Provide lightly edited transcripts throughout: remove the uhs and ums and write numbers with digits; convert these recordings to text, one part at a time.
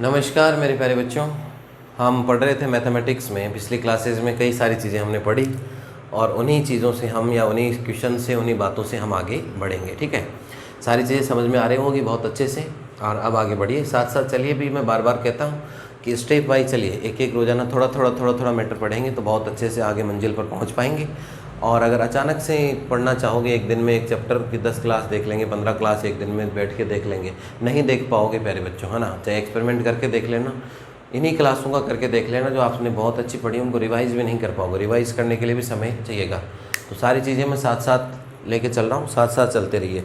नमस्कार मेरे प्यारे बच्चों। हम पढ़ रहे थे मैथमेटिक्स में। पिछली क्लासेस में कई सारी चीज़ें हमने पढ़ी और उन्हीं चीज़ों से हम या उन्हीं क्वेश्चन से उन्हीं बातों से हम आगे बढ़ेंगे। ठीक है, सारी चीज़ें समझ में आ रही होंगी बहुत अच्छे से। और अब आगे बढ़िए, साथ साथ चलिए। भी मैं बार बार कहता हूँ कि स्टेप वाइज चलिए, एक एक रोज़ाना थोड़ा मैटर पढ़ेंगे तो बहुत अच्छे से आगे मंजिल पर पहुँच पाएंगे। और अगर अचानक से पढ़ना चाहोगे, एक दिन में एक चैप्टर की 10 क्लास देख लेंगे, 15 क्लास एक दिन में बैठ के देख लेंगे, नहीं देख पाओगे प्यारे बच्चों, है ना। चाहे एक्सपेरिमेंट करके देख लेना, इन्हीं क्लासों का करके देख लेना जो आपने बहुत अच्छी पढ़ी, उनको रिवाइज़ भी नहीं कर पाओगे। रिवाइज़ करने के लिए भी समय चाहिएगा। तो सारी चीज़ें मैं साथ साथ लेके चल रहा हूँ, साथ साथ चलते रहिए।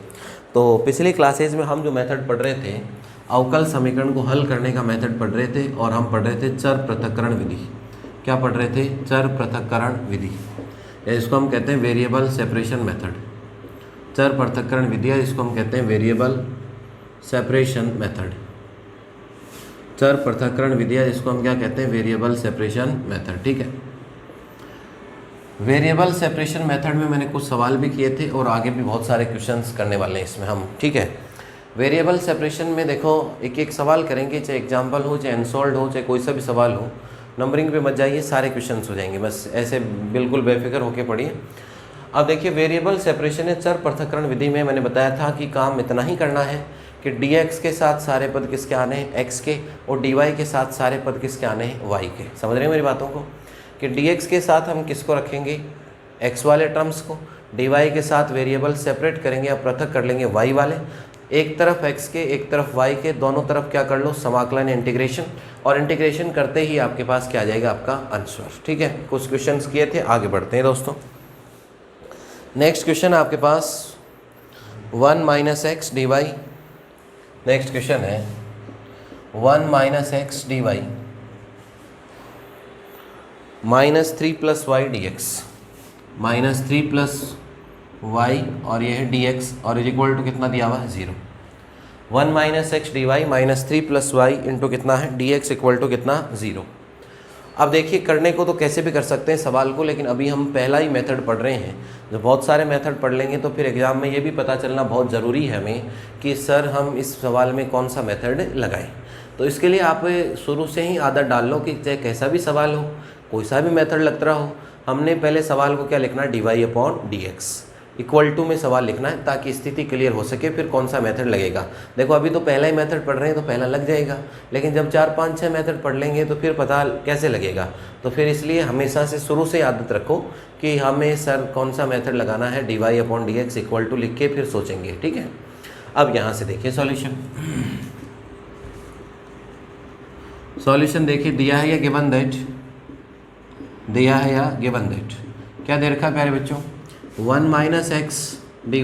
तो पिछली क्लासेज में हम जो मेथड पढ़ रहे थे, अवकल समीकरण को हल करने का मेथड पढ़ रहे थे। और हम पढ़ रहे थे चर पृथक्करण विधि। क्या पढ़ रहे थे? चर पृथक्करण विधि, इसको हम कहते हैं वेरिएबल सेपरेशन मेथड। चर पृथक्करण विधि है, इसको हम कहते हैं वेरिएबल सेपरेशन मेथड। चर पृथक्करण विधि है, जिसको हम क्या कहते हैं? Variable separation method. ठीक है, वेरिएबल सेपरेशन मेथड में मैंने कुछ सवाल भी किए थे और आगे भी बहुत सारे क्वेश्चंस करने वाले हैं इसमें हम। ठीक है, वेरिएबल सेपरेशन में देखो एक एक सवाल करेंगे, चाहे एग्जाम्पल हो, चाहे अनसॉल्व्ड हो, चाहे कोई सा भी सवाल हो। नंबरिंग पे मत जाइए, सारे क्वेश्चंस हो जाएंगे, बस ऐसे बिल्कुल बेफिक्र होके पढ़िए। अब देखिए, वेरिएबल सेपरेशन या चर पृथक्करण विधि में मैंने बताया था कि काम इतना ही करना है कि dx के साथ सारे पद किसके आने हैं? x के, और dy के साथ सारे पद किसके आने हैं? y के। समझ रहे हैं मेरी बातों को? कि dx के साथ हम किसको रखेंगे? x वाले टर्म्स को। dy के साथ वेरिएबल सेपरेट करेंगे या पृथक कर लेंगे y वाले। एक तरफ x के, एक तरफ y के, दोनों तरफ क्या कर लो? समाकलन, इंटीग्रेशन। और इंटीग्रेशन करते ही आपके पास क्या आ जाएगा? आपका आंसर। ठीक है, कुछ क्वेश्चंस किए थे, आगे बढ़ते हैं दोस्तों। नेक्स्ट क्वेश्चन आपके पास 1 - x dy। नेक्स्ट क्वेश्चन है 1 - x dy -3 + y dx। -3 + y और ये है dx और इक्वल टू कितना दिया हुआ है? 0। 1 - x dy -3 + y इंटू कितना है? dx इक्वल टू कितना? 0। अब देखिए, करने को तो कैसे भी कर सकते हैं सवाल को, लेकिन अभी हम पहला ही मेथड पढ़ रहे हैं। जब बहुत सारे मेथड पढ़ लेंगे तो फिर एग्ज़ाम में ये भी पता चलना बहुत ज़रूरी है हमें कि सर हम इस सवाल में कौन सा मेथड लगाएं। तो इसके लिए आप शुरू से ही आदत डाल लो कि चाहे कैसा भी सवाल हो, कोई सा भी मेथड लगता रहा हो, हमने पहले सवाल को क्या लिखना है? dy/dx इक्वल टू में सवाल लिखना है, ताकि स्थिति क्लियर हो सके फिर कौन सा मेथड लगेगा। देखो अभी तो पहला ही मेथड पढ़ रहे हैं तो पहला लग जाएगा, लेकिन जब 4, 5, 6 मेथड पढ़ लेंगे तो फिर पता कैसे लगेगा। तो फिर इसलिए हमेशा से शुरू से आदत रखो कि हमें सर कौन सा मेथड लगाना है, dy/dx इक्वल टू लिख के फिर सोचेंगे। ठीक है, अब यहाँ से देखिए सॉल्यूशन। सॉल्यूशन देखिए, दिया है या गिवन दैट? दिया है या गिवन दैट? क्या दे रखा है प्यारे बच्चों? 1 - x dy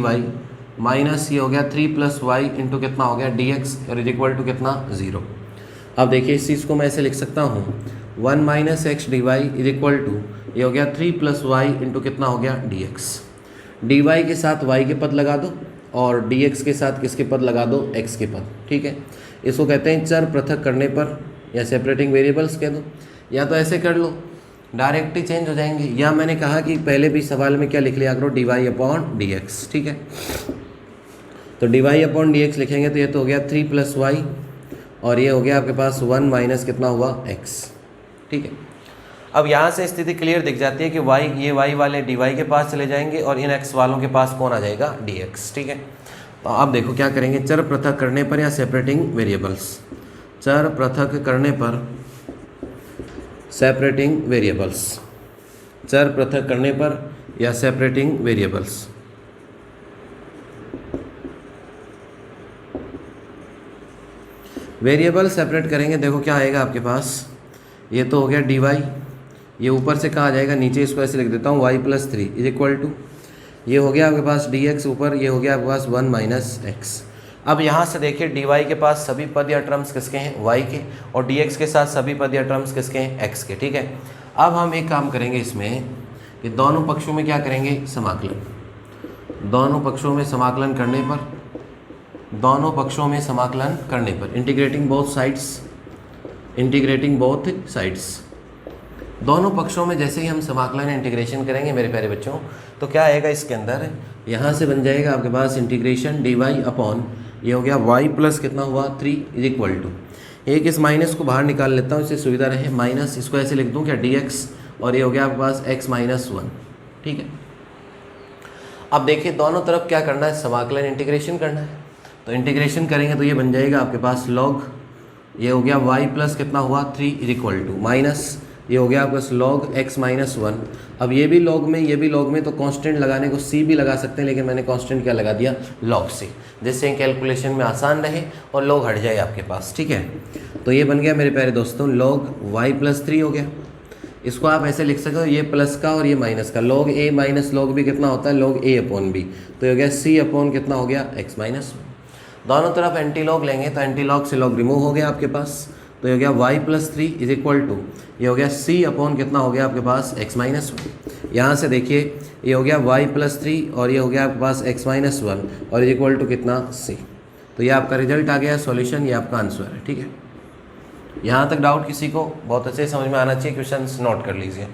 माइनस ये हो गया 3 + y इंटू कितना हो गया? dx और इक्वल टू कितना? 0। अब देखिए इस चीज़ को मैं ऐसे लिख सकता हूँ 1 - x dy इक्वल टू ये हो गया 3 + y इंटू कितना हो गया? dx। dy के साथ y के पद लगा दो और dx के साथ किसके पद लगा दो? x के पद। ठीक है, इसको कहते हैं चर पृथक करने पर या सेपरेटिंग वेरिएबल्स कह दो, या तो ऐसे कर लो डायरेक्ट ही चेंज हो जाएंगे, या मैंने कहा कि पहले भी सवाल में क्या लिख लिया करो? dy/dx। ठीक है, तो dy/dx लिखेंगे तो ये तो हो गया 3 + y और ये हो गया आपके पास 1 माइनस कितना हुआ? x। ठीक है, अब यहाँ से स्थिति क्लियर दिख जाती है कि y, ये y वाले dy के पास चले जाएंगे और इन x वालों के पास कौन आ जाएगा? dx। ठीक है, तो अब देखो क्या करेंगे, चर पृथक करने पर या सेपरेटिंग वेरिएबल्स। चर पृथक करने पर सेपरेटिंग वेरिएबल्स। चर पृथक करने पर या सेपरेटिंग वेरिएबल्स। वेरिएबल सेपरेट करेंगे, देखो क्या आएगा आपके पास? ये तो हो गया dy, ये ऊपर से कहा जाएगा नीचे, इसको ऐसे लिख देता हूँ y + 3 इक्वल टू ये हो गया आपके पास dx ऊपर, ये हो गया आपके पास 1 - x। अब यहाँ से देखिए dy के पास सभी पद या टर्म्स किसके हैं? y के, और dx के साथ सभी पद या टर्म्स किसके हैं? x के। ठीक है, अब हम एक काम करेंगे इसमें कि दोनों पक्षों में क्या करेंगे? समाकलन। दोनों पक्षों में समाकलन करने पर, दोनों पक्षों में समाकलन करने पर integrating both sides, integrating both sides. दोनों पक्षों में जैसे ही हम समाकलन इंटीग्रेशन करेंगे मेरे प्यारे बच्चों, तो क्या आएगा इसके अंदर? यहाँ से बन जाएगा आपके पास इंटीग्रेशन dy अपॉन ये हो गया y प्लस कितना हुआ? 3 इक्वल टू एक इस माइनस को बाहर निकाल लेता हूँ, इससे सुविधा रहे, माइनस इसको ऐसे लिख दूँ क्या dx, और ये हो गया आपके पास x माइनस 1, ठीक है। अब देखिए दोनों तरफ क्या करना है, समाकलन इंटीग्रेशन करना है। तो इंटीग्रेशन करेंगे तो ये बन जाएगा आपके पास log, ये हो गया y प्लस कितना हुआ 3 इज इक्वल टू माइनस, ये हो गया आपके पास log x माइनस 1। अब ये भी log में, ये भी log में, तो कांस्टेंट लगाने को c भी लगा सकते हैं, लेकिन मैंने कांस्टेंट क्या लगा दिया, log c, जिससे कैलकुलेशन में आसान रहे और log हट जाए आपके पास, ठीक है। तो ये बन गया मेरे प्यारे दोस्तों log y प्लस 3 हो गया। इसको आप ऐसे लिख सकते हो, ये प्लस का और ये माइनस का, log a minus log b कितना होता है, log a अपॉन b, तो ये हो गया c अपॉन कितना हो गया x माइनस 1। दोनों तरफ एंटी लॉग लेंगे तो एंटी लॉग से log रिमूव हो गया आपके पास, तो ये हो गया y plus 3 is equal to, ये हो गया c अपॉन कितना हो गया आपके पास x माइनस 1। यहाँ से देखिए ये हो गया y प्लस 3 और ये हो गया आपके पास x माइनस 1 और इज इक्वल टू कितना c। तो ये आपका रिजल्ट आ गया, सॉल्यूशन, ये आपका आंसर है, ठीक है। यहाँ तक डाउट किसी को बहुत अच्छे समझ में आना चाहिए, क्वेश्चंस नोट कर लीजिए।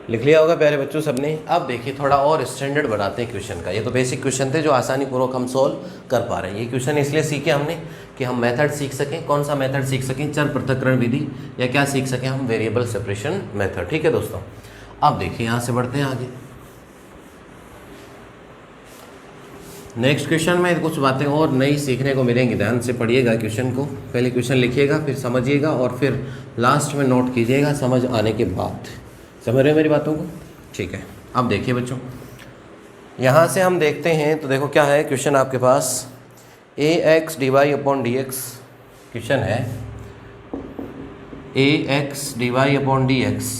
लिख लिया होगा प्यारे बच्चों सबने। अब देखिए थोड़ा और स्टैंडर्ड बनाते हैं क्वेश्चन का। ये तो बेसिक क्वेश्चन थे जो आसानी पूर्वक हम सोल्व कर पा रहे हैं। ये क्वेश्चन इसलिए सीखे हमने कि हम मेथड सीख सकें। कौन सा मेथड सीख सकें? चर पृथक्करण विधि, या क्या सीख सकें हम? Variable separation method. ठीक है दोस्तों, अब देखिए यहाँ से बढ़ते हैं आगे। नेक्स्ट क्वेश्चन में कुछ बातें और नई सीखने को मिलेंगी। ध्यान से पढ़िएगा क्वेश्चन को, पहले क्वेश्चन लिखिएगा, फिर समझिएगा और फिर लास्ट में नोट कीजिएगा समझ आने के बाद। समझ रहे हैं मेरी बातों को? ठीक है, अब देखिए बच्चों, यहाँ से हम देखते हैं तो देखो क्या है क्वेश्चन आपके पास। A x D Y upon D x question है। A x D Y upon D x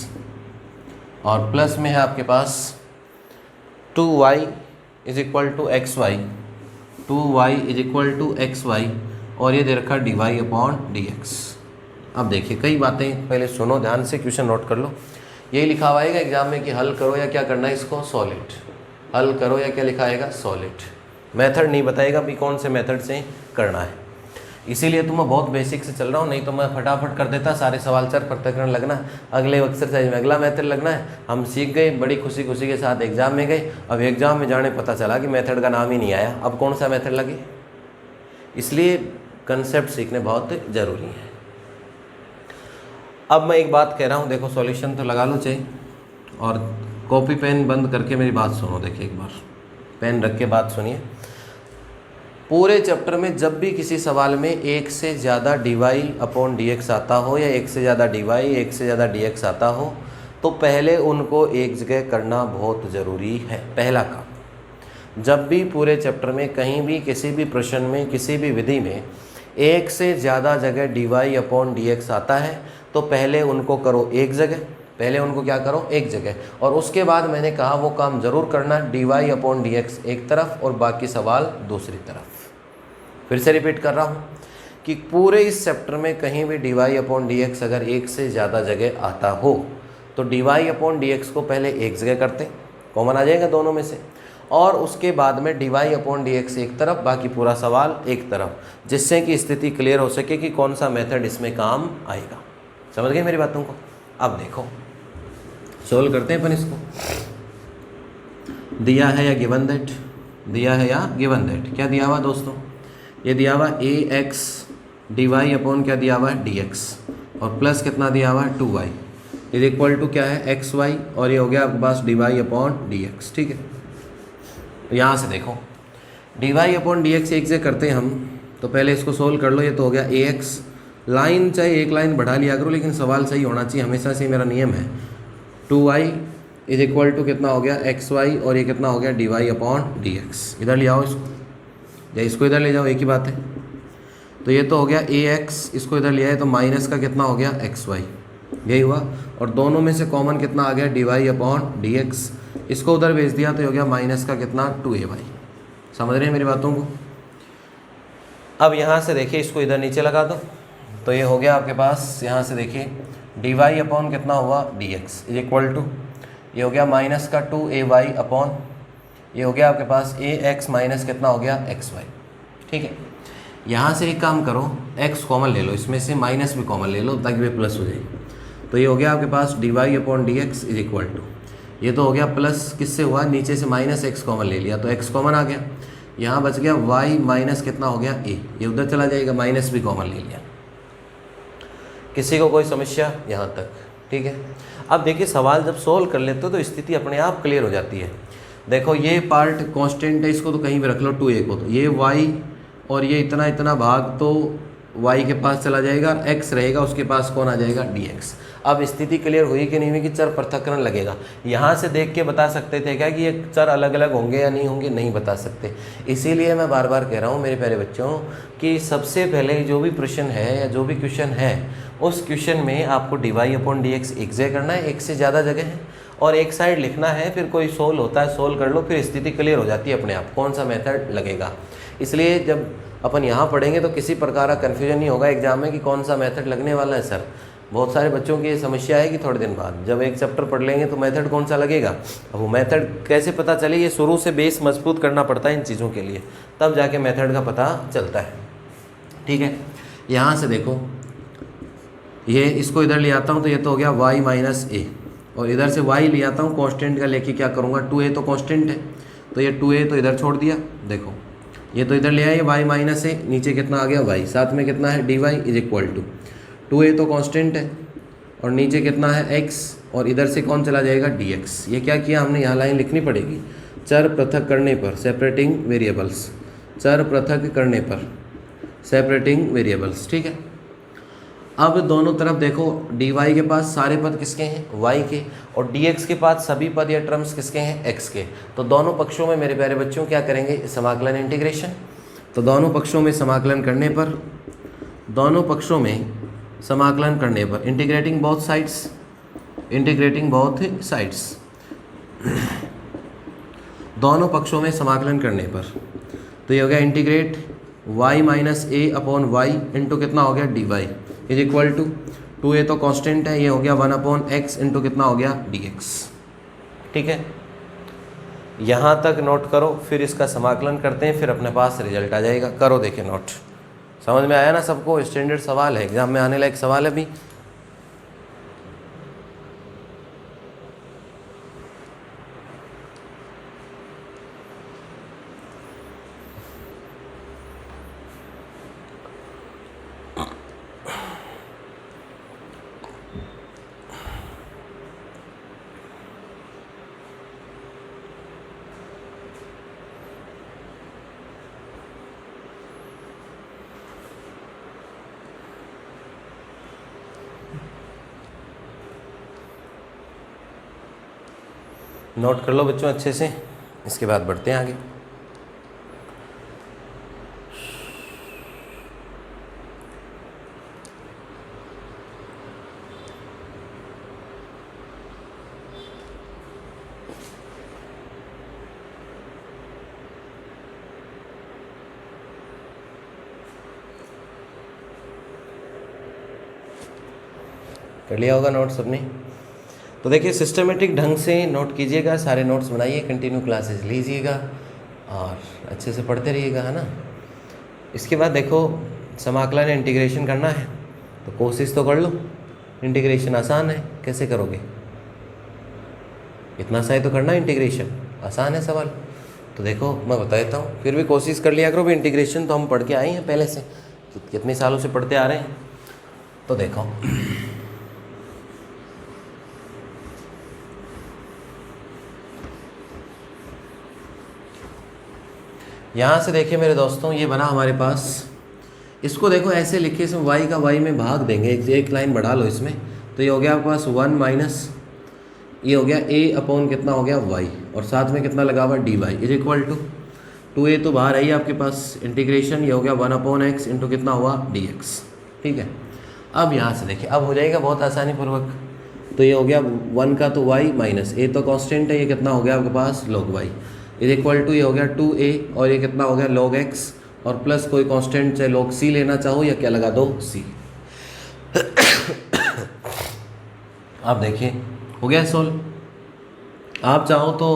और प्लस में है आपके पास 2y is equal to x y, 2y is equal to x y, और ये दे रखा D Y upon D x. अब देखिए कई बातें, पहले सुनो ध्यान से, क्वेश्चन नोट कर लो। यही लिखा हुआ है एग्जाम में कि हल करो या क्या करना है इसको, सॉलिड। हल करो या क्या लिखा आएगा, सॉलिड। मेथड नहीं बताएगा भी कौन से मेथड से करना है, इसीलिए तो मैं बहुत बेसिक से चल रहा हूँ, नहीं तो मैं फटाफट कर देता सारे सवाल। चर पृथक्करण लगना, अगले एक्सरसाइज में अगला मेथड लगना है। हम सीख गए, बड़ी खुशी खुशी के साथ एग्जाम में गए। अब एग्जाम में जाने पता चला कि मेथड का नाम ही नहीं आया, अब कौन सा मेथड लगे। इसलिए कंसेप्ट सीखने बहुत ज़रूरी है। अब मैं एक बात कह रहा हूँ, देखो सॉल्यूशन तो लगा लो चाहे, और कॉपी पेन बंद करके मेरी बात सुनो। देखिए एक बार पेन रख के बात सुनिए। पूरे चैप्टर में जब भी किसी सवाल में एक से ज़्यादा D Y upon D X आता हो, या एक से ज़्यादा डी वाई एक से ज़्यादा डी एक्स आता हो, तो पहले उनको एक जगह करना बहुत ज़रूरी है। पहला काम, जब भी पूरे चैप्टर में कहीं भी किसी भी प्रश्न में किसी भी विधि में एक से ज़्यादा जगह D Y upon D X आता है, तो पहले उनको करो एक जगह। पहले उनको क्या करो, एक जगह, और उसके बाद मैंने कहा वो काम ज़रूर करना, D Y upon D X एक तरफ और बाकी सवाल दूसरी तरफ। फिर से रिपीट कर रहा हूँ कि पूरे इस चैप्टर में कहीं भी D Y upon D X अगर एक से ज़्यादा जगह आता हो, तो D Y upon D X को पहले एक जगह करते, कॉमन आ जाएगा दोनों में से, और उसके बाद में dy अपॉन dx एक तरफ, बाकी पूरा सवाल एक तरफ, जिससे कि स्थिति क्लियर हो सके कि कौन सा मेथड इसमें काम आएगा। समझ गए मेरी बातों को? अब देखो सोल्व करते हैं अपन इसको। दिया है या गिवन दैट, दिया है या गिवन दैट, क्या दिया हुआ दोस्तों? ये दिया हुआ ax dy अपॉन क्या दिया हुआ है dx, और प्लस कितना दिया हुआ है 2y इज इक्वल टू क्या है xy, और ये हो गया आपके पास dy अपॉन dx। ठीक है, यहाँ से देखो dy अपॉन dx एक से करते हैं हम, तो पहले इसको सोल्व कर लो। ये तो हो गया ax, लाइन चाहे एक लाइन बढ़ा लिया करो लेकिन सवाल सही होना चाहिए, हमेशा से मेरा नियम है। 2y इज इक्वल टू कितना हो गया xy, और ये कितना हो गया dy अपॉन dx। इधर ले आओ इसको, या इसको इधर ले जाओ, एक ही बात है। तो ये तो हो गया ax, इसको इधर ले आए तो माइनस का कितना हो गया xy, यही हुआ। और दोनों में से कॉमन कितना आ गया dy अपॉन dx, इसको उधर भेज दिया तो हो गया माइनस का कितना 2ay। समझ रहे हैं मेरी बातों को? अब यहाँ से देखिए इसको इधर नीचे लगा दो, तो ये हो गया आपके पास, यहाँ से देखिए dy अपॉन कितना हुआ dx इज इक्वल टू, ये हो गया माइनस का 2ay अपॉन, ये हो गया आपके पास ax माइनस कितना हो गया xy। ठीक है, यहाँ से एक काम करो, x कॉमन ले लो, इसमें से माइनस भी कॉमन ले लो ताकि वे प्लस हो जाए। तो ये हो गया आपके पास dy upon dx is equal to, ये तो हो गया प्लस, किससे हुआ, नीचे से माइनस x कॉमन ले लिया तो x कॉमन आ गया, यहाँ बच गया y माइनस कितना हो गया a, ये उधर चला जाएगा, माइनस भी कॉमन ले लिया। किसी को कोई समस्या यहाँ तक? ठीक है, अब देखिए सवाल जब सोल्व कर लेते हो तो स्थिति अपने आप क्लियर हो जाती है। देखो ये पार्ट कांस्टेंट है, इसको तो कहीं भी रख लो 2a को, तो ये y और ये इतना इतना भाग तो y के पास चला जाएगा, x रहेगा उसके पास, कौन आ जाएगा dx। अब स्थिति क्लियर हुई कि नहीं हुई कि चर पृथक्करण लगेगा। यहाँ से देख के बता सकते थे क्या कि ये चर अलग अलग होंगे या नहीं होंगे? नहीं बता सकते। इसीलिए मैं बार बार कह रहा हूँ मेरे प्यारे बच्चों कि सबसे पहले जो भी प्रश्न है या जो भी क्वेश्चन है, उस क्वेश्चन में आपको dy अपॉन dx एक जगह करना है, एक से ज़्यादा जगह है, और एक साइड लिखना है, फिर कोई सोल्व होता है सोल्व कर लो, फिर स्थिति क्लियर हो जाती है अपने आप कौन सा मेथड लगेगा। इसलिए जब अपन यहाँ पढ़ेंगे तो किसी प्रकार का कन्फ्यूजन नहीं होगा एग्जाम में कि कौन सा मेथड लगने वाला है सर। बहुत सारे बच्चों की ये समस्या है कि थोड़े दिन बाद जब एक चैप्टर पढ़ लेंगे तो मेथड कौन सा लगेगा। अब वो मेथड कैसे पता चले, ये शुरू से बेस मजबूत करना पड़ता है इन चीज़ों के लिए, तब जाके मेथड का पता चलता है। ठीक है, यहाँ से देखो ये इसको इधर ले आता हूँ तो ये तो हो गया y माइनस a, और इधर से y ले आता हूँ कांस्टेंट का लेके, क्या करूँगा 2a तो कांस्टेंट है, तो ये 2a तो इधर छोड़ दिया, देखो ये तो इधर ले आए y माइनस a, नीचे कितना आ गया y, साथ में कितना है dy is equal to 2a तो कांस्टेंट है, और नीचे कितना है x, और इधर से कौन चला जाएगा dx। ये क्या किया हमने, यहाँ लाइन लिखनी पड़ेगी, चर पृथक करने पर सेपरेटिंग वेरिएबल्स, चर पृथक करने पर सेपरेटिंग वेरिएबल्स। ठीक है, अब दोनों तरफ देखो dy के पास सारे पद किसके हैं y के, और dx के पास सभी पद या टर्म्स किसके हैं x के। तो दोनों पक्षों में मेरे प्यारे बच्चों क्या करेंगे, समाकलन इंटीग्रेशन। तो दोनों पक्षों में समाकलन करने पर, दोनों पक्षों में समाकलन करने पर integrating both sides, integrating both sides, दोनों पक्षों में समाकलन करने पर, तो ये हो गया integrate y minus a upon y into कितना हो गया dy is equal to 2a तो कांस्टेंट है, ये हो गया 1 अपॉन x इंटू कितना हो गया dx। ठीक है, यहाँ तक नोट करो, फिर इसका समाकलन करते हैं, फिर अपने पास रिजल्ट आ जाएगा। करो देखिए नोट, समझ में आया ना सबको? स्टैंडर्ड सवाल है, एग्जाम में आने लायक सवाल है भी। नोट कर लो बच्चों अच्छे से, इसके बाद बढ़ते हैं आगे। कर लिया होगा नोट सबने? तो देखिए सिस्टमेटिक ढंग से नोट कीजिएगा, सारे नोट्स बनाइए, कंटिन्यू क्लासेस लीजिएगा और अच्छे से पढ़ते रहिएगा, है ना। इसके बाद देखो समाकलन इंटीग्रेशन करना है तो कोशिश तो कर लो। इंटीग्रेशन आसान है, कैसे करोगे? इतना सा ही तो करना है इंटीग्रेशन, आसान है सवाल। तो देखो मैं बता देता हूँ, फिर भी कोशिश कर लिया करो भी। इंटीग्रेशन तो हम पढ़ के आए हैं पहले से, कितने सालों से पढ़ते आ रहे हैं। तो देखो यहाँ से देखिए मेरे दोस्तों, ये बना हमारे पास। इसको देखो ऐसे लिखे, इसमें y का y में भाग देंगे, एक लाइन बढ़ा लो इसमें। तो ये हो गया आपके पास 1 माइनस ये हो गया a अपॉन कितना हो गया y, और साथ में कितना लगा हुआ dy is equal to 2a तो बाहर है आपके पास, इंटीग्रेशन ये हो गया 1 अपॉन x इंटू कितना हुआ dx। ठीक है, अब यहाँ से देखिए अब हो जाएगा बहुत आसानी पूर्वक। तो ये हो गया 1 का तो y माइनस a तो कांस्टेंट है, ये कितना हो गया आपके पास log y is equal to ये हो गया 2a और ये कितना हो गया log x और प्लस कोई कांस्टेंट चाहे log c लेना चाहो या क्या लगा दो c। अब देखिए हो गया सोल्व। आप चाहो तो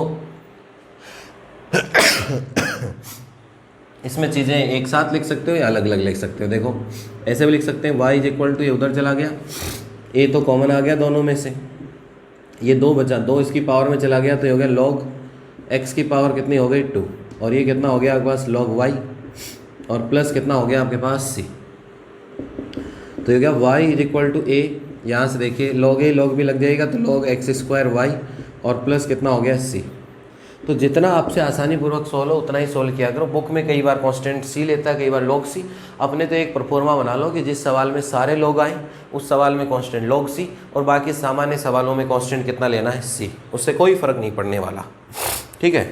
इसमें चीज़ें एक साथ लिख सकते हो या अलग अलग लिख सकते हो। देखो ऐसे भी लिख सकते हैं, y इज इक्वल टू ये उधर चला गया, a तो कॉमन आ गया दोनों में से, ये 2 बचा, 2 इसकी पावर में चला गया तो ये हो गया log x की पावर कितनी हो गई 2, और ये कितना हो गया आपके पास log y, और प्लस कितना हो गया आपके पास c। तो ये हो गया y is equal to a, यहाँ से देखिए log a log भी लग जाएगा तो log x स्क्वायर y और प्लस कितना हो गया c। तो जितना आपसे आसानी पूर्वक सोल्व हो उतना ही सोल्व किया करो। बुक में कई बार कांस्टेंट c लेता है, कई बार log c। अपने तो एक प्रोफॉर्मा बना लो कि जिस सवाल में सारे लोग आए उस सवाल में कांस्टेंट log c और बाकी सामान्य सवालों में कांस्टेंट कितना लेना है c, उससे कोई फ़र्क नहीं पड़ने वाला। ठीक है,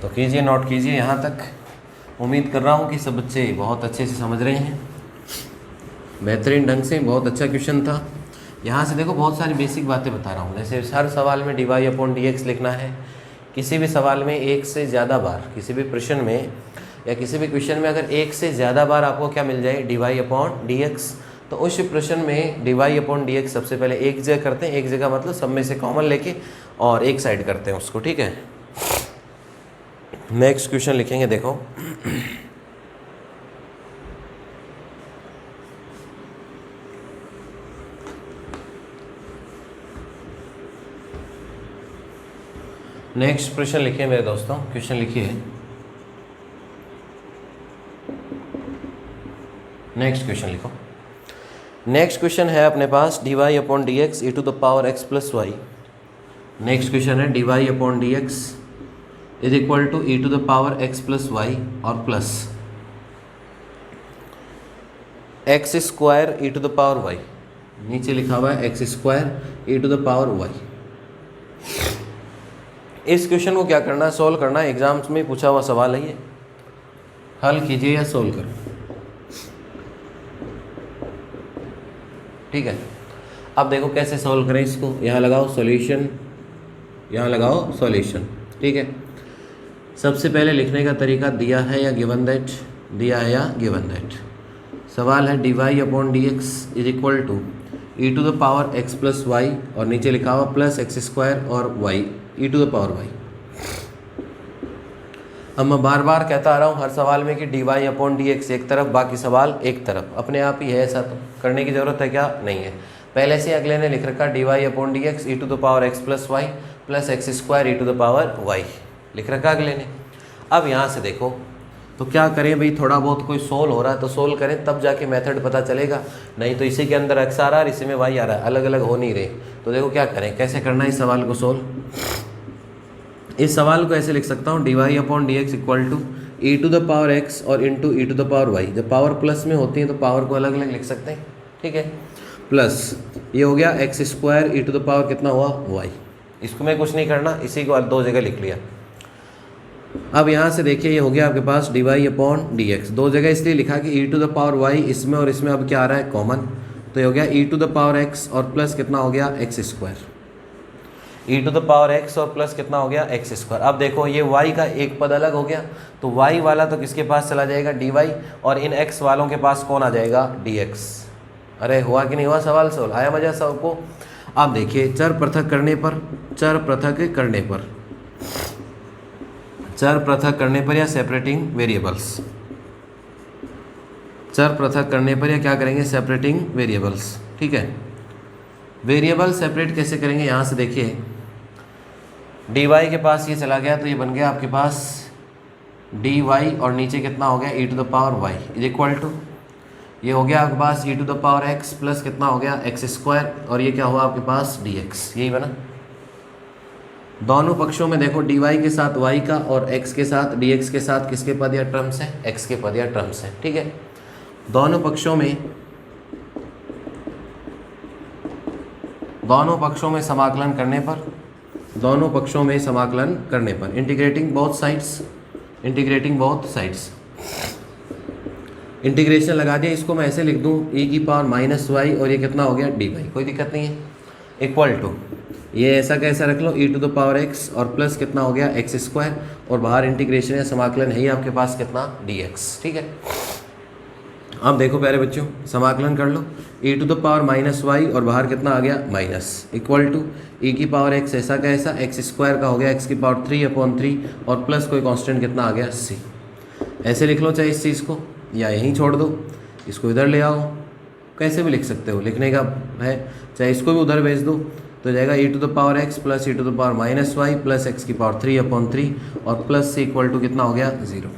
तो कीजिए, नोट कीजिए यहाँ तक। उम्मीद कर रहा हूँ कि सब बच्चे बहुत अच्छे से समझ रहे हैं, बेहतरीन ढंग से। बहुत अच्छा क्वेश्चन था। यहाँ से देखो बहुत सारी बेसिक बातें बता रहा हूँ, जैसे हर सवाल में dy अपॉन dx लिखना है। किसी भी सवाल में एक से ज़्यादा बार, किसी भी प्रश्न में या किसी भी क्वेश्चन में अगर एक से ज़्यादा बार आपको क्या मिल जाए dy अपॉन dx, तो उस प्रश्न में dy अपॉन dx सबसे पहले एक जगह करते हैं। एक जगह मतलब सब में से कॉमन लेके और एक साइड करते हैं उसको। ठीक है, नेक्स्ट क्वेश्चन लिखेंगे। देखो नेक्स्ट प्रश्न लिखिए मेरे दोस्तों, क्वेश्चन लिखिए। नेक्स्ट क्वेश्चन लिखो। नेक्स्ट क्वेश्चन है अपने पास dy upon D x E to the power x plus y. Next question है dy upon D x is equal to E to the power x plus Y और plus x square E to the power y. नीचे लिखा हुआ है x square E to the power y. इस question को क्या करना है, सोल्व करना है। एग्जाम्स में पूछा हुआ सवाल है ये, हल कीजिए या सोल्व करो। ठीक है, अब देखो कैसे सोल्व करें इसको। यहाँ लगाओ सॉल्यूशन, यहाँ लगाओ सॉल्यूशन। ठीक है, सबसे पहले लिखने का तरीका दिया है या गिवन दैट, दिया है या गिवन दैट। सवाल है dy upon D x is equal to E to the power x plus Y और नीचे लिखा हुआ प्लस एक्स स्क्वायर और y E to the power y। अब मैं बार बार कहता आ रहा हूँ हर सवाल में कि dy अपॉन डी एक्स एक तरफ, बाकी सवाल एक तरफ। अपने आप ही है, ऐसा तो करने की ज़रूरत है क्या? नहीं है। पहले से अगले ने लिख रखा dy upon D x E to the power x plus Y plus x square E to the power y लिख रखा अगले ने। अब यहाँ से देखो तो क्या करें भाई, थोड़ा बहुत कोई सोल्व हो रहा है तो सोल्व करें, तब जाके मेथड पता चलेगा। नहीं तो इसी के अंदर x आ रहा है और इसी में y आ रहा है, अलग अलग हो नहीं रहे। तो देखो क्या करें, कैसे करना है इस सवाल को सोल्व। इस सवाल को ऐसे लिख सकता हूँ dy upon D X equal to E to the power x और into E to the power y। जब पावर प्लस में होती है तो पावर को अलग अलग लिख सकते हैं। ठीक है, प्लस ये हो गया X square E to the power कितना हुआ y। इसको मैं कुछ नहीं करना, इसी को दो जगह लिख लिया। अब यहाँ से देखिए ये हो गया आपके पास dy अपॉन डी एक्स, दो जगह इसलिए लिखा कि ई टू द पावर y इसमें और इसमें अब क्या आ रहा है कॉमन, तो ये हो गया E to the power x और प्लस कितना हो गया X square. E to the power X और प्लस कितना हो गया एक्स स्क्वायर। अब देखो ये y का एक पद अलग हो गया, तो y वाला तो किसके पास चला जाएगा dy, और इन x वालों के पास कौन आ जाएगा dx। अरे हुआ कि नहीं हुआ सवाल सोल्व, आया मजा सबको। अब देखिए चर पृथक करने पर, चर पृथक करने पर, चर पृथक करने पर या सेपरेटिंग वेरिएबल्स, चर पृथक करने पर या क्या करेंगे सेपरेटिंग वेरिएबल्स, ठीक है। वेरिएबल सेपरेट कैसे करेंगे, यहाँ से देखिए dy के पास ये चला गया तो ये बन गया आपके पास dy, और नीचे कितना हो गया E to the power y is equal to, ये हो गया आपके पास E to the power x plus कितना हो गया एक्स स्क्वायर, और ये क्या हुआ आपके पास dx, यही बना। दोनों पक्षों में देखो dy के साथ y का और x के साथ dx के साथ किसके पद या टर्म्स हैं, x के पद या टर्म्स हैं, ठीक है। दोनों पक्षों में समाकलन करने पर, दोनों पक्षों में समाकलन करने पर, integrating both sides, integrating both sides, integration लगा दिया, इसको मैं ऐसे लिख दूं e की पावर माइनस वाई और ये कितना हो गया dy, कोई दिक्कत नहीं है, इक्वल टू ये ऐसा कैसा रख लो e to the power x और प्लस कितना हो गया एक्स स्क्वायर, और बाहर इंटीग्रेशन या समाकलन है ही आपके पास कितना dx, ठीक है। अब देखो प्यारे बच्चों समाकलन कर लो, e to the power minus Y और बाहर कितना आ गया माइनस, इक्वल टू e की पावर x ऐसा कैसा एक्स स्क्वायर का हो गया x की पावर 3/3 और प्लस कोई कांस्टेंट कितना आ गया c। ऐसे लिख लो चाहे इस चीज़ को, या यहीं छोड़ दो, इसको इधर ले आओ, कैसे भी लिख सकते हो, लिखने का है, चाहे इसको भी उधर भेज दो तो जाएगा e to the power x plus e to the power minus Y plus X की पावर 3/3 और प्लस c इक्वल टू कितना हो गया 0।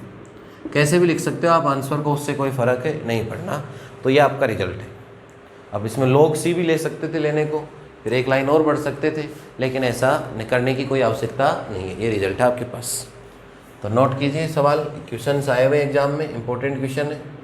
कैसे भी लिख सकते हो आप आंसर को, उससे कोई फ़र्क है नहीं पड़ना। तो ये आपका रिजल्ट है। अब इसमें log c भी ले सकते थे लेने को, फिर एक लाइन और बढ़ सकते थे, लेकिन ऐसा करने की कोई आवश्यकता नहीं है, ये रिजल्ट है आपके पास। तो नोट कीजिए सवाल, क्वेश्चंस आए हुए एग्जाम में, इंपॉर्टेंट क्वेश्चन है।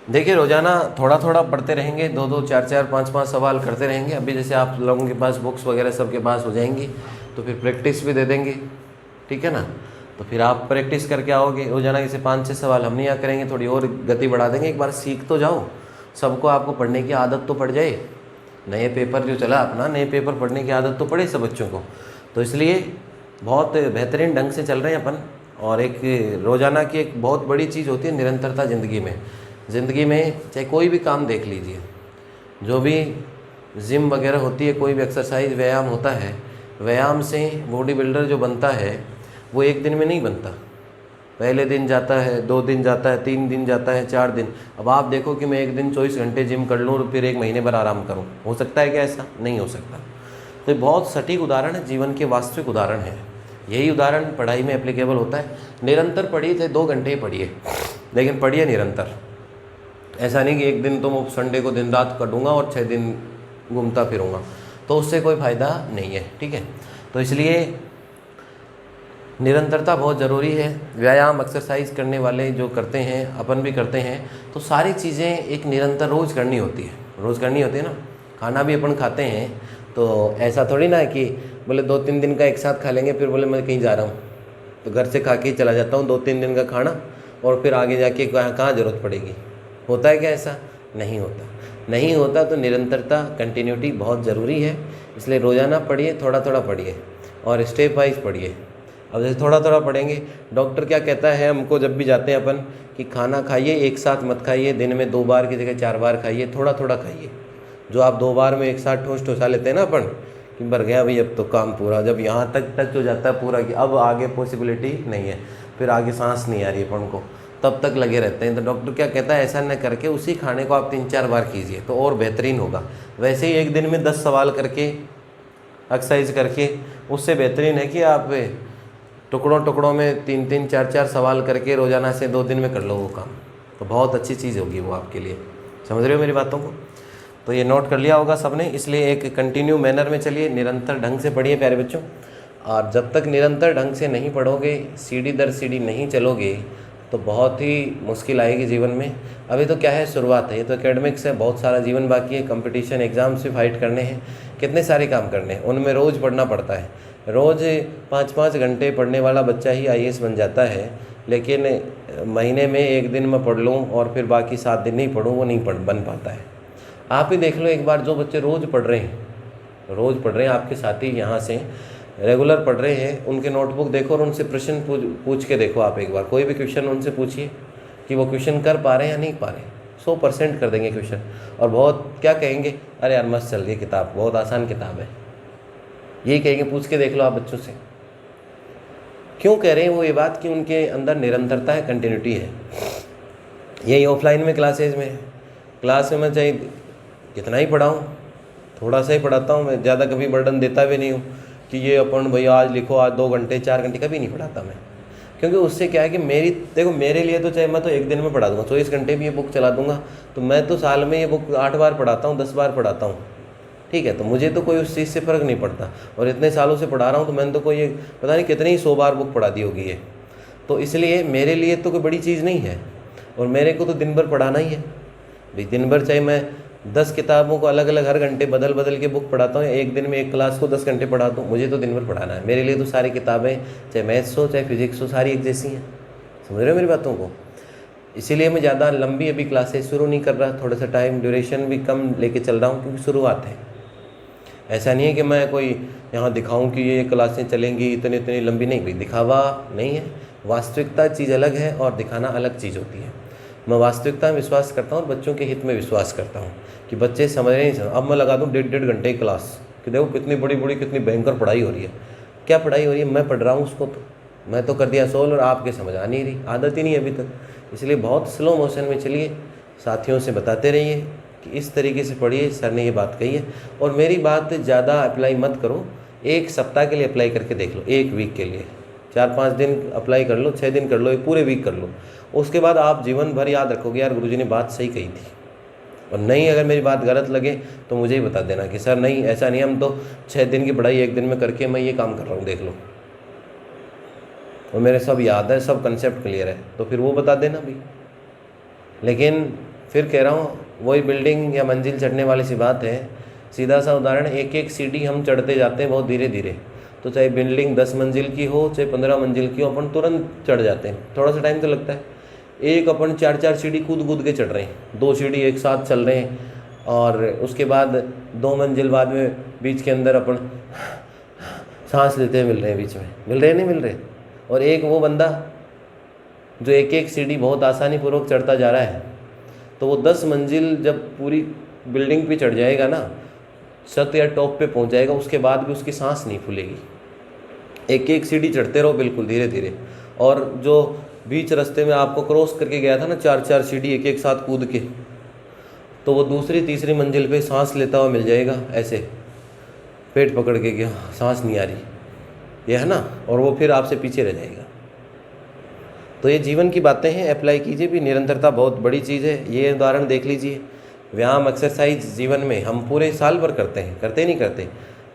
देखिए रोज़ाना थोड़ा थोड़ा पढ़ते रहेंगे, 2-2, 4-4, 5-5 सवाल करते रहेंगे। अभी जैसे आप लोगों के पास बुक्स वगैरह सबके पास हो जाएंगी तो फिर प्रैक्टिस भी दे देंगे, ठीक है ना। तो फिर आप प्रैक्टिस करके आओगे रोज़ाना, जैसे 5-6 सवाल हम नहीं यहाँ करेंगे, थोड़ी और गति बढ़ा देंगे। एक बार सीख तो जाओ, सबको आपको पढ़ने की आदत तो पड़ जाए। नए पेपर जो चला अपना, नए पेपर पढ़ने की आदत तो पड़े सब बच्चों को। तो इसलिए बहुत बेहतरीन ढंग से चल रहे हैं अपन। और एक रोज़ाना की एक बहुत बड़ी चीज़ होती है निरंतरता ज़िंदगी में। ज़िंदगी में चाहे कोई भी काम देख लीजिए, जो भी जिम वगैरह होती है, कोई भी एक्सरसाइज व्यायाम होता है, व्यायाम से बॉडी बिल्डर जो बनता है वो एक दिन में नहीं बनता। पहले दिन जाता है, 2 दिन जाता है, 3 दिन जाता है, 4 दिन। अब आप देखो कि मैं एक दिन 24 घंटे जिम कर लूँ और फिर 1 महीने भर आराम करूँ, हो सकता है क्या? ऐसा नहीं हो सकता। तो ये बहुत सटीक उदाहरण है, जीवन के वास्तविक उदाहरण है। यही उदाहरण पढ़ाई में एप्लीकेबल होता है। निरंतर पढ़िए, चाहे 2 घंटे ही पढ़िए, लेकिन पढ़िए निरंतर। ऐसा नहीं कि एक दिन तो मैं संडे को दिन रात करूँगा और 6 दिन घूमता फिरूँगा, तो उससे कोई फ़ायदा नहीं है, ठीक है। तो इसलिए निरंतरता बहुत ज़रूरी है। व्यायाम एक्सरसाइज करने वाले जो करते हैं, अपन भी करते हैं, तो सारी चीज़ें एक निरंतर रोज़ करनी होती है, रोज़ करनी होती है ना। खाना भी अपन खाते हैं, तो ऐसा थोड़ी ना है कि बोले 2-3 दिन का एक साथ खा लेंगे फिर बोले मैं कहीं जा रहा हूँ तो घर से खा के चला जाता हूँ 2-3 दिन का खाना, और फिर आगे जाके कहाँ ज़रूरत पड़ेगी। होता है क्या? ऐसा नहीं होता, नहीं होता। तो निरंतरता, कंटिन्यूटी बहुत ज़रूरी है। इसलिए रोज़ाना पढ़िए, थोड़ा थोड़ा पढ़िए और स्टेप वाइज पढ़िए। अब जैसे थोड़ा थोड़ा पढ़ेंगे, डॉक्टर क्या कहता है हमको जब भी जाते हैं अपन कि खाना खाइए एक साथ मत खाइए, दिन में 2 बार की जगह 4 बार खाइए, थोड़ा थोड़ा खाइए। जो आप 2 बार में एक साथ ठोस ठोसा लेते हैं ना अपन कि भर गया भाई अब तो काम पूरा, जब यहाँ तक टच हो जाता है पूरा कि अब आगे पॉसिबिलिटी नहीं है, फिर आगे सांस नहीं आ रही है अपन को, तब तक लगे रहते हैं। तो डॉक्टर क्या कहता है, ऐसा न करके उसी खाने को आप 3-4 बार कीजिए तो और बेहतरीन होगा। वैसे ही एक दिन में 10 सवाल करके एक्सरसाइज करके, उससे बेहतरीन है कि आप टुकड़ों टुकड़ों में 3-3, 4-4 सवाल करके रोज़ाना से 2 दिन में कर लो वो काम, तो बहुत अच्छी चीज़ होगी वो आपके लिए। समझ रहे हो मेरी बातों को? तो ये नोट कर लिया होगा सबने। इसलिए एक कंटिन्यू मैनर में चलिए, निरंतर ढंग से पढ़िए प्यारे बच्चों। और जब तक निरंतर ढंग से नहीं पढ़ोगे, सीढ़ी दर सीढ़ी नहीं चलोगे, तो बहुत ही मुश्किल आएगी जीवन में। अभी तो क्या है, शुरुआत है, ये तो एकेडमिक्स है, बहुत सारा जीवन बाकी है, कंपटीशन एग्ज़ाम से फाइट करने हैं, कितने सारे काम करने हैं, उनमें रोज़ पढ़ना पड़ता है। रोज़ 5-5 घंटे पढ़ने वाला बच्चा ही IAS बन जाता है, लेकिन महीने में एक दिन मैं पढ़ लूँ और फिर बाकी 7 दिन नहीं पढ़ूँ, वो नहीं बन पाता है। आप ही देख लो एक बार, जो बच्चे रोज़ पढ़ रहे हैं, आपके साथी यहाँ से रेगुलर पढ़ रहे हैं, उनके नोटबुक देखो और उनसे प्रश्न पूछ के देखो। आप एक बार कोई भी क्वेश्चन उनसे पूछिए कि वो क्वेश्चन कर पा रहे हैं या नहीं पा रहे हैं, 100% कर देंगे क्वेश्चन। और बहुत क्या कहेंगे, अरे यार मस्त चल रही किताब, बहुत आसान किताब है, यही कहेंगे। पूछ के देख लो आप बच्चों से, क्यों कह रहे हैं वो ये बात कि उनके अंदर निरंतरता है, कंटिन्यूटी है। यही ऑफलाइन में क्लासेज में, क्लास में मैं चाहे कितना ही पढ़ाऊँ, थोड़ा सा ही पढ़ाता हूँ मैं, ज़्यादा कभी बर्डन देता भी नहीं हूँ कि ये अपन भैया आज लिखो, आज 2 घंटे 4 घंटे, कभी नहीं पढ़ाता मैं। क्योंकि उससे क्या है कि मेरे लिए तो चाहे मैं तो एक दिन में पढ़ा दूँगा, 24 घंटे भी ये बुक चला दूँगा, तो मैं तो साल में ये बुक 8 बार पढ़ाता हूँ, 10 बार पढ़ाता हूँ, ठीक है। तो मुझे तो कोई उस चीज़ से फ़र्क नहीं पड़ता, और इतने सालों से पढ़ा रहा हूँ, तो मैंने तो कोई ये पता नहीं कितनी ही 100 बार बुक पढ़ा दी होगी ये। तो इसलिए मेरे लिए तो कोई बड़ी चीज़ नहीं है, और मेरे को तो दिन भर पढ़ाना ही है भाई। दिन भर चाहे मैं 10 किताबों को अलग अलग हर घंटे बदल के बुक पढ़ाता हूँ, एक दिन में एक क्लास को 10 घंटे पढ़ाता हूँ, मुझे तो दिन भर पढ़ाना है। मेरे लिए तो सारी किताबें, चाहे मैथ्स हो चाहे फिजिक्स हो, सारी एक जैसी हैं। समझ रहे हो मेरी बातों को? इसीलिए मैं ज़्यादा लंबी अभी क्लासेस शुरू नहीं कर रहा, थोड़ा सा टाइम ड्यूरेशन भी कम लेके चल रहा हूँ, क्योंकि शुरुआत है। ऐसा नहीं है कि मैं कोई यहाँ दिखाऊँ कि ये क्लासें चलेंगी इतनी लंबी, नहीं भाई, दिखावा नहीं है। वास्तविकता चीज़ अलग है और दिखाना अलग चीज़ होती है। मैं वास्तविकता में विश्वास करता हूँ और बच्चों के हित में विश्वास करता हूँ कि बच्चे समझ रहे नहीं। अब मैं लगा दूँ 1.5 घंटे की क्लास कि देखो कितनी बड़ी कितनी भयंकर पढ़ाई हो रही है। क्या पढ़ाई हो रही है? मैं पढ़ रहा हूँ उसको, तो मैं तो कर दिया सोल्व, और आपके समझ आ नहीं रही, आदत ही नहीं अभी तक। इसलिए बहुत स्लो मोशन में चलिए, साथियों से बताते रहिए कि इस तरीके से पढ़िए, सर ने ये बात कही है। और मेरी बात ज़्यादा अप्लाई मत करो, 1 सप्ताह के लिए अप्लाई करके देख लो, 1 वीक के लिए, 4-5 दिन अप्लाई कर लो, 6 दिन कर लो, एक पूरे वीक कर लो। उसके बाद आप जीवन भर याद रखोगे, यार गुरुजी ने बात सही कही थी। और नहीं, अगर मेरी बात गलत लगे तो मुझे ही बता देना कि सर नहीं, ऐसा नहीं, हम तो 6 दिन की पढ़ाई 1 दिन में करके मैं ये काम कर रहा हूँ, देख लो, और मेरे सब याद है, सब कंसेप्ट क्लियर है, तो फिर वो बता देना भी। लेकिन फिर कह रहा हूँ, वही बिल्डिंग या मंजिल चढ़ने वाली सी बात है। सीधा सा उदाहरण, एक सीढ़ी हम चढ़ते जाते हैं बहुत धीरे धीरे, तो चाहे बिल्डिंग 10 मंजिल की हो चाहे 15 मंजिल की हो, अपन तुरंत चढ़ जाते हैं, थोड़ा सा टाइम तो लगता है। एक अपन 4-4 सीढ़ी कूद के चढ़ रहे हैं, 2 सीढ़ी एक साथ चल रहे हैं, और उसके बाद 2 मंजिल बाद में बीच के अंदर अपन सांस लेते हुए मिल रहे हैं, बीच में मिल रहे नहीं मिल रहे। और एक वो बंदा जो एक सीढ़ी बहुत आसानी पूर्वक चढ़ता जा रहा है, तो वो 10 मंजिल जब पूरी बिल्डिंग पे चढ़ जाएगा ना, छत या टॉप पे पहुंच जाएगा, उसके बाद भी उसकी सांस नहीं फूलेगी। एक सीढ़ी चढ़ते रहो बिल्कुल धीरे धीरे। और जो बीच रास्ते में आपको क्रॉस करके गया था ना, 4-4 सीढ़ी एक साथ कूद के, तो वो दूसरी तीसरी मंजिल पे सांस लेता हुआ मिल जाएगा, ऐसे पेट पकड़ के गया, सांस नहीं आ रही, ये है ना, और वो फिर आपसे पीछे रह जाएगा। तो ये जीवन की बातें हैं, अप्लाई कीजिए भी। निरंतरता बहुत बड़ी चीज़ है। ये उदाहरण देख लीजिए, व्यायाम एक्सरसाइज जीवन में हम पूरे साल भर करते हैं, करते नहीं करते,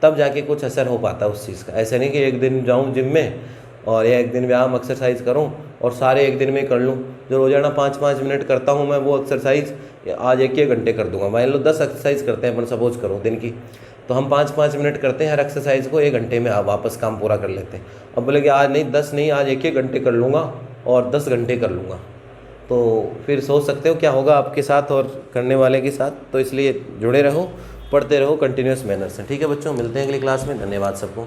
तब जाके कुछ असर हो पाता उस चीज़ का। ऐसा नहीं कि एक दिन जाऊँ जिम में और एक दिन व्यायाम एक्सरसाइज करूँ और सारे एक दिन में कर लूँ। जो रोज़ाना 5-5 मिनट करता हूँ मैं, वो एक्सरसाइज आज 1 घंटे कर दूँगा। मान लो 10 एक्सरसाइज करते हैं अपन, सपोज करो दिन की, तो हम 5-5 मिनट करते हैं, हर एक्सरसाइज को 1 घंटे में वापस काम पूरा कर लेते हैं। अब बोले कि आज नहीं 10 नहीं, आज 1 घंटे कर लूँगा और 10 घंटे कर लूँगा, तो फिर सोच सकते हो क्या होगा आपके साथ और करने वाले के साथ। तो इसलिए जुड़े रहो, पढ़ते रहो कंटिन्यूस मैनर से। ठीक है बच्चों, मिलते हैं अगली क्लास में। धन्यवाद सबको।